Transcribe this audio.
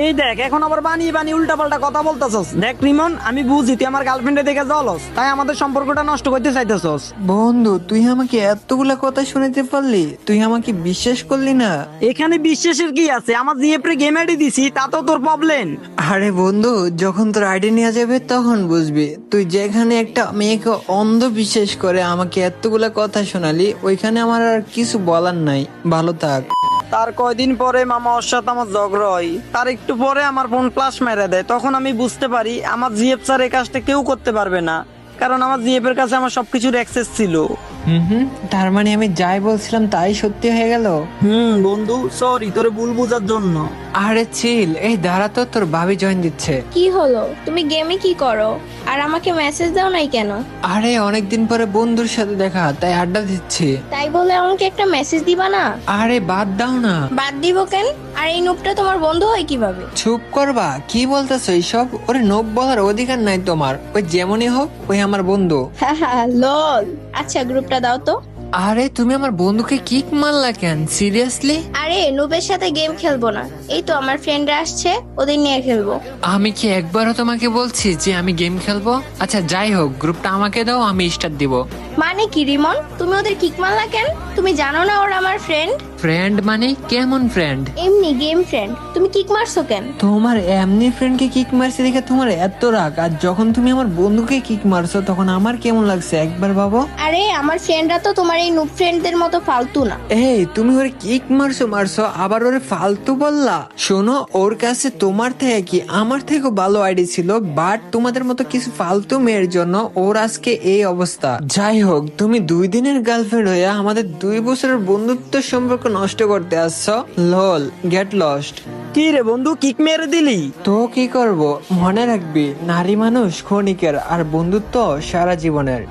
এই দেখ এখন আবার বানিয়ে বানিয়ে উল্টা পাল্টা কথা বলতেছস। দেখ রিমন, আমি বুঝি তুই আমার গার্লফ্রেন্ডে দেখে জলস, তাই আমাদের সম্পর্কটা নষ্ট করতে চাইতেছস। বন্ধু, তুই আমাকে এতগুলা কথা শুনাতে পারলি? তুই আমাকে বিশ্বাস করলি না? এখানে বিশ্বাসের কি আছে? আমার জিএফ রে গেম আইডি দিছি, তাতেও তোর প্রবলেম? আরে বন্ধু, যখন তোর আইডি নিয়ে যাবে তখন বুঝবি। তুই যেখানে একটা মেয়েকে অন্ধ বিশ্বাস করে আমাকে এতগুলা কথা শোনালি, ওইখানে আমার আর কিছু বলার নাই। ভালো থাক। তার কয়দিন পরে মামা ওর সাথে আমার ঝগড়া হয়, তার একটু পরে আমার ফোন ফ্লাশ মেরে দেয়। তখন আমি বুঝতে পারি আমার জিএফ স্যার এই কাজটা কেউ করতে পারবে না, কারণ আমার জিএফ এর কাছে আমার সবকিছুর অ্যাক্সেস ছিল। হুম, তার মানে আমি যাই বলছিলাম তাই সত্যি হয়ে গেল। বন্ধু সরি তোরে ভুল বোঝার জন্য। আরে চিল, এই দাঁড়া তো, তোর ভাবি জয়েন দিচ্ছে। কি হলো? তুমি গেমে কি করো আর আমাকে মেসেজ দাও নাই কেন? আরে অনেকদিন পরে বন্ধুর সাথে দেখা, তাই আড্ডা দিচ্ছি। তাই বলে আমাকে একটা মেসেজ দিবা না? আরে বাদ দাও না। বাদ দিব কেন? আর এই নুপটা তোমার বন্ধু হয় কিভাবে? চুপ করবা, কি বলতেছো এইসব? ওরে নোব বলার অধিকার নাই তোমার। ওই যেমনই হোক, ওই আমার বন্ধু। হ্যাঁ লল। আচ্ছা গ্রুপটা দাও তো। আরে তুমি আমার বন্ধুকে কিক মারলা কেন? সিরিয়াসলি? আরে নুবের সাথে গেম খেলবো না, এই তো আমার ফ্রেন্ডরা আসছে, ওদের নিয়ে খেলবো। আমি কি একবারও তোমাকে বলছি যে আমি গেম খেলবো? আচ্ছা যাই হোক, গ্রুপটা আমাকে দাও, আমি স্টার্ট দিব। মানে কি রিমন, তুমি ওদের কিক মারলা কেন? তুমি জানো না ওরা আমার ফ্রেন্ড? ফ্রেন্ড মানে কেমন ফ্রেন্ড? এমনি গেম ফ্রেন্ড। তুমি কিক মারছো কেন? তোমার এমনি ফ্রেন্ডকে কিক মারছে দেখে তোমার এত রাগ, আর যখন তুমি আমার বন্ধুকে কিক মারছো তখন আমার কেমন লাগছে একবার ভাবো। আরে আমার ফ্রেন্ডরা তো তোমার এই নুব ফ্রেন্ডদের মতো ফালতু না। এই তুমি ওরে কিক মারছো আবার ওরে ফালতু বললা? শোনো, ওর কাছে তোমার থেকে কি আমার থেকে ভালো আইডি ছিল, বাট তোমাদের মতো কিছু ফালতু মেয়ের জন্য ওর আজকে এই অবস্থা। যাই হোক, তুমি 2 দিনের গার্লফ্রেন্ড হয়ে আমাদের 2 বছরের বন্ধুত্ব সম্পর্ক নষ্ট করতে আসছো। লল, গেট লস্ট। কি রে বন্ধু, কিক মেরে দিলি? তো কি করব, মনে রাখবি নারী মানুষ ক্ষণিকের, আর বন্ধুত্ব সারা জীবনের।